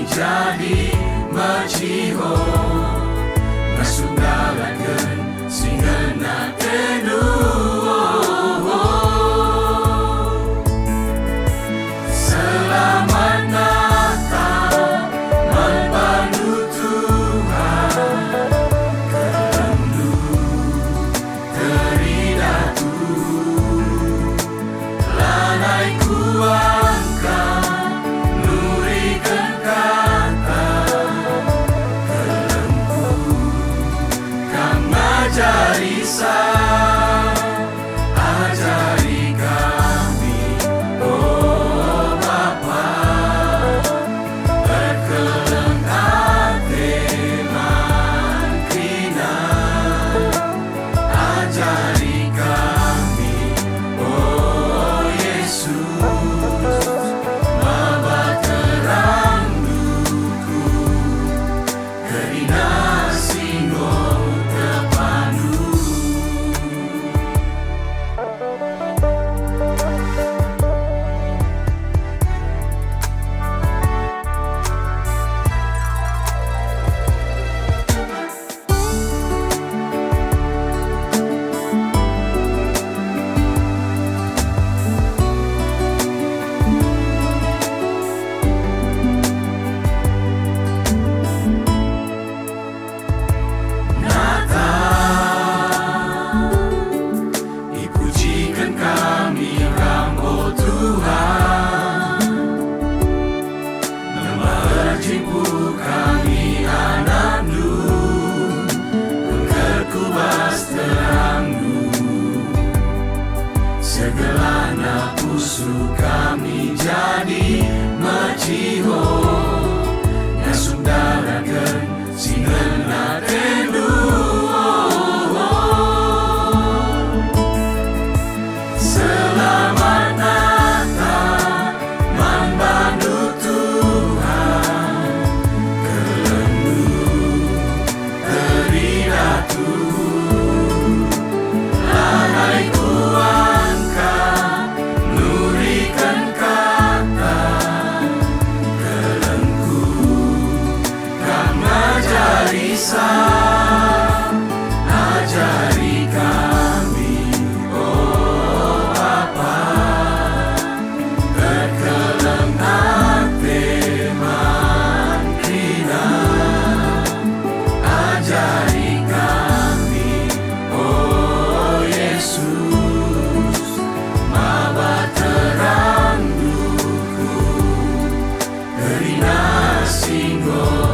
kami jadi maciho ngasundalakeun singeuna kedu. Selamat Natal manpandu Tuhan kelendu teridatu lanai kuangkan nurikeun kata kelengku kang ngajari ajari kami oh Bapa berkeleng hati mangkina ajari kami oh Yesus mabat terang duku kerina singgo tepandu. Ipujikan kami Kamu Tuhan, memercipu kami anakmu, berkubas terangmu, segala napusu kami jadi maciho, ngasundalakeun singeuna kedu. Selamat Natal manpandu Tuhan kelendu teridatu lanai kuangkan nurikeun kata kelengku kang ngajari ajari kami oh Bapa berkeleng hati mangkina ajari kami oh Yesus mabat terang duku kerina singgo